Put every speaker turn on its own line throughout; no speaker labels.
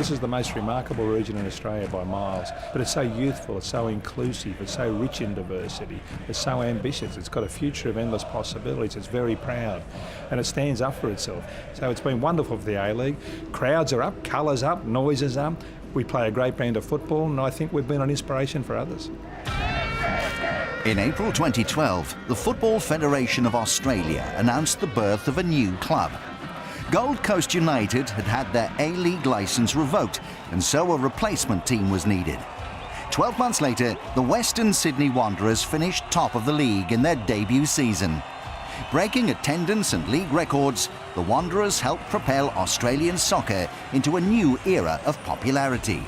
Wanderers is the most remarkable region in Australia by miles, but it's so youthful, it's so inclusive, it's so rich in diversity, it's so ambitious, it's got a future of endless possibilities, it's very proud, and it stands up for itself. So it's been wonderful for the A-League. Crowds are up, colours up, noise is up. We play a great brand of football, and I think we've been an inspiration for others.
In April 2012, the Football Federation of Australia announced the birth of a new club. Gold Coast United had had their A-League licence revoked, and so a replacement team was needed. 12 months later, the Western Sydney Wanderers finished top of the league in their debut season. Breaking attendance and league records, the Wanderers helped propel Australian soccer into a new era of popularity.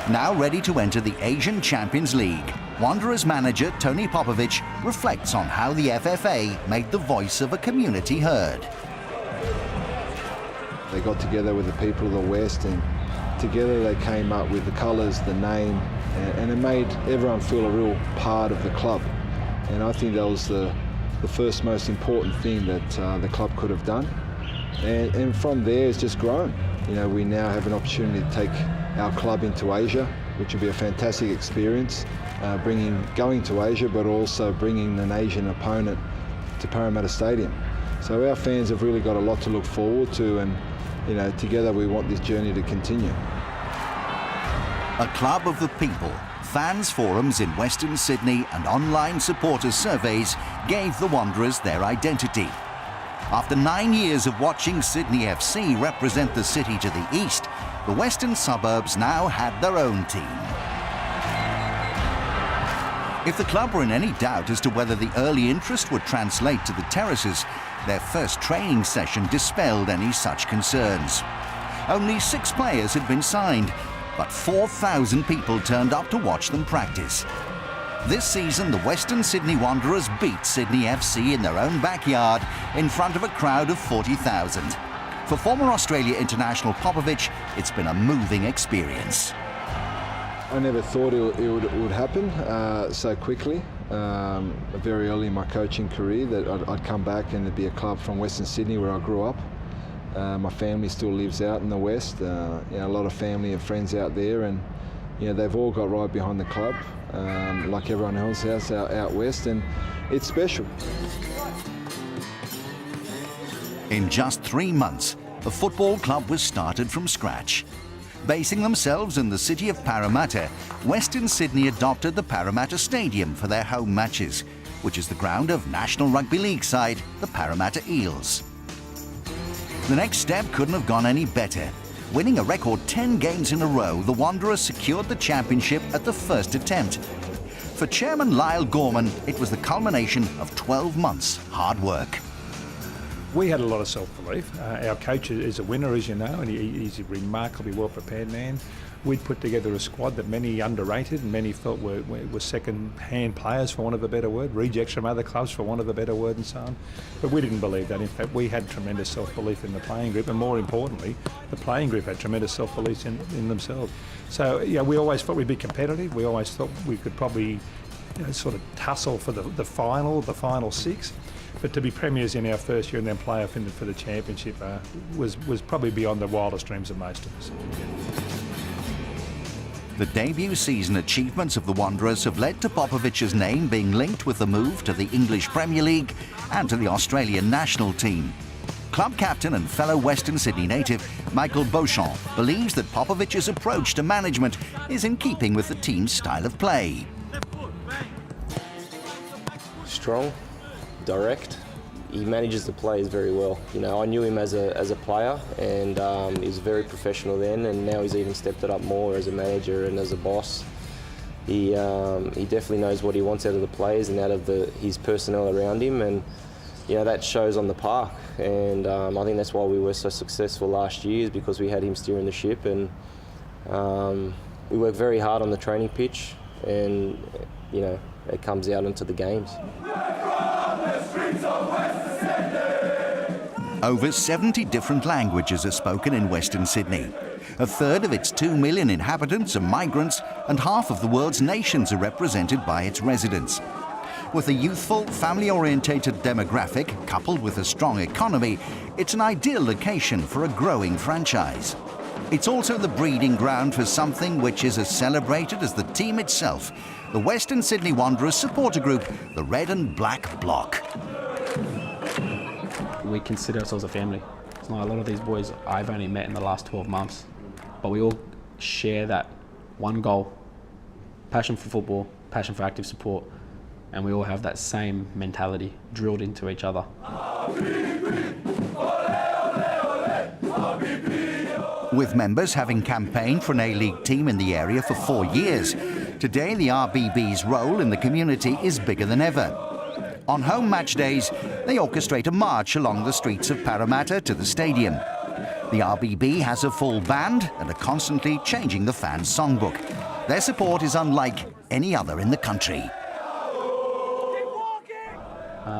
Now ready to enter the Asian Champions League, Wanderers manager Tony Popovich reflects on how the FFA made the voice of a community heard.
They got together with the people of the West, and together they came up with the colours, the name, and it made everyone feel a real part of the club. And I think that was the first most important thing that the club could have done. And from there it's just grown. You know, we now have an opportunity to take our club into Asia, which will be a fantastic experience, going to Asia, but also bringing an Asian opponent to Parramatta Stadium. So our fans have really got a lot to look forward to, and you know, together we want this journey to continue.
A club of the people, fans forums in Western Sydney and online supporters surveys gave the Wanderers their identity. After 9 years of watching Sydney FC represent the city to the east, the western suburbs now had their own team. If the club were in any doubt as to whether the early interest would translate to the terraces, their first training session dispelled any such concerns. Only 6 players had been signed, but 4,000 people turned up to watch them practice. This season, the Western Sydney Wanderers beat Sydney FC in their own backyard in front of a crowd of 40,000. For former Australia international Popovich, it's been a moving experience.
I never thought it would happen so quickly. Very early in my coaching career, that I'd come back and there'd be a club from Western Sydney where I grew up. My family still lives out in the West. You know, a lot of family and friends out there, and you know, they've all got right behind the club, like everyone else has out west, and it's special.
In just 3 months, the football club was started from scratch. Basing themselves in the city of Parramatta, Western Sydney adopted the Parramatta Stadium for their home matches, which is the ground of National Rugby League side, the Parramatta Eels. The next step couldn't have gone any better. Winning a record 10 games in a row, the Wanderers secured the championship at the first attempt. For Chairman Lyle Gorman, it was the culmination of 12 months' hard work.
We had a lot of self-belief. Our coach is a winner, as you know, and he's a remarkably well-prepared man. We'd put together a squad that many underrated and many felt were second-hand players, for want of a better word, rejects from other clubs, for want of a better word, and so on. But we didn't believe that. In fact, we had tremendous self-belief in the playing group, and more importantly, the playing group had tremendous self-belief in themselves. So, yeah, we always thought we'd be competitive. We always thought we could probably, you know, sort of tussle for the final 6. But to be premiers in our first year and then play off for the championship was probably beyond the wildest dreams of most of us.
The debut season achievements of the Wanderers have led to Popovich's name being linked with the move to the English Premier League and to the Australian national team. Club captain and fellow Western Sydney native Michael Beauchamp believes that Popovich's approach to management is in keeping with the team's style of play.
Strong, direct. He manages the players very well. You know, I knew him as a player, and he was very professional then, and now he's even stepped it up more as a manager and as a boss. He definitely knows what he wants out of the players and out of his personnel around him, and you know, that shows on the park. And I think that's why we were so successful last year, is because we had him steering the ship, and we work very hard on the training pitch, and you know, it comes out into the games.
Over 70 different languages are spoken in Western Sydney. A third of its 2 million inhabitants are migrants, and half of the world's nations are represented by its residents. With a youthful, family-orientated demographic coupled with a strong economy, it's an ideal location for a growing franchise. It's also the breeding ground for something which is as celebrated as the team itself, the Western Sydney Wanderers supporter group, the Red and Black Bloc.
We consider ourselves a family. It's not a lot of these boys I've only met in the last 12 months, but we all share that one goal, passion for football, passion for active support, and we all have that same mentality drilled into each other.
With members having campaigned for an A-League team in the area for 4 years, today the RBB's role in the community is bigger than ever. On home match days, they orchestrate a march along the streets of Parramatta to the stadium. The RBB has a full band and are constantly changing the fans' songbook. Their support is unlike any other in the country.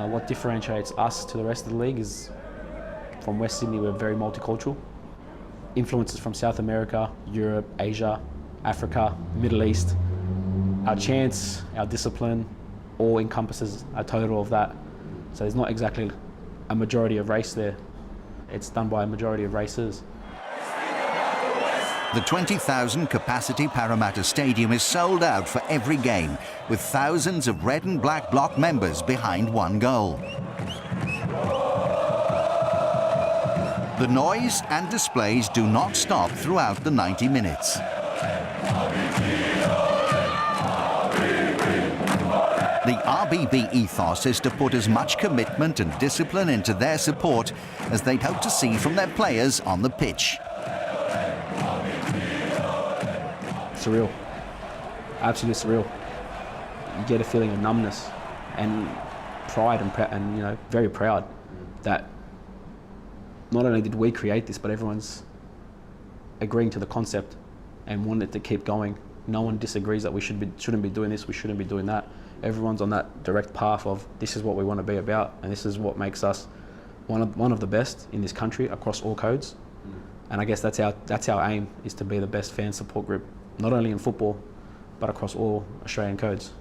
What differentiates us to the rest of the league is from West Sydney, we're very multicultural. Influences from South America, Europe, Asia, Africa, Middle East. Our chants, our discipline, all encompasses a total of that. So there's not exactly a majority of race there. It's done by a majority of races.
The 20,000 capacity Parramatta Stadium is sold out for every game, with thousands of Red and Black Bloc members behind one goal. The noise and displays do not stop throughout the 90 minutes. The RBB ethos is to put as much commitment and discipline into their support as they'd hope to see from their players on the pitch.
Surreal, absolutely surreal. You get a feeling of numbness and pride and you know, very proud that not only did we create this, but everyone's agreeing to the concept and wanted to keep going. No one disagrees that we shouldn't be doing this, we shouldn't be doing that. Everyone's on that direct path of this is what we want to be about, and this is what makes us one of the best in this country across all codes. And I guess that's our aim, is to be the best fan support group, not only in football, but across all Australian codes.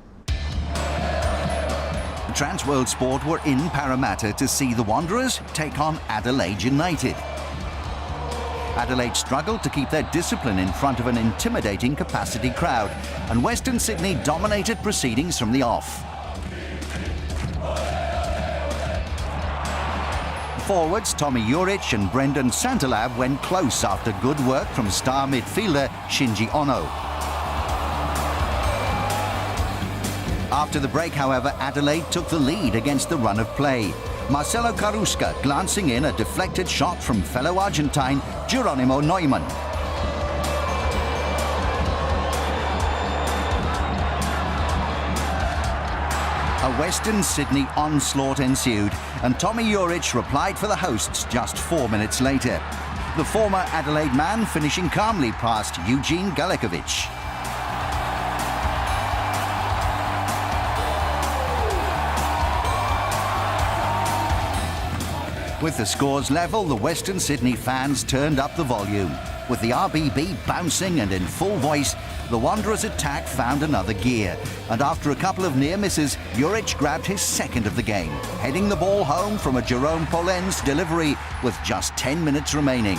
Transworld Sport were in Parramatta to see the Wanderers take on Adelaide United. Adelaide struggled to keep their discipline in front of an intimidating capacity crowd, and Western Sydney dominated proceedings from the off. Forwards Tommy Juric and Brendan Santalab went close after good work from star midfielder Shinji Ono. After the break, however, Adelaide took the lead against the run of play. Marcelo Carusca glancing in a deflected shot from fellow Argentine Geronimo Neumann. A Western Sydney onslaught ensued, and Tommy Juric replied for the hosts just 4 minutes later. The former Adelaide man finishing calmly past Eugene Galekovic. With the scores level, the Western Sydney fans turned up the volume. With the RBB bouncing and in full voice, the Wanderers' attack found another gear. And after a couple of near misses, Juric grabbed his second of the game, heading the ball home from a Jerome Polenz delivery with just 10 minutes remaining.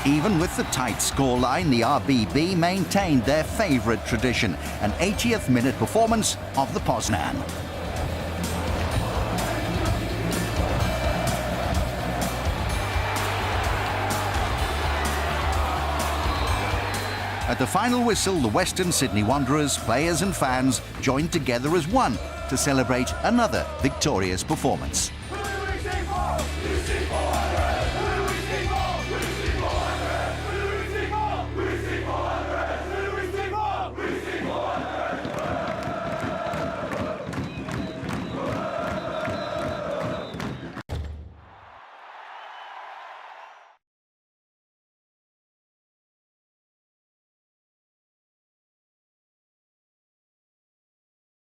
Even with the tight scoreline, the RBB maintained their favourite tradition, an 80th minute performance of the Poznan. At the final whistle, the Western Sydney Wanderers, players and fans joined together as one to celebrate another victorious performance.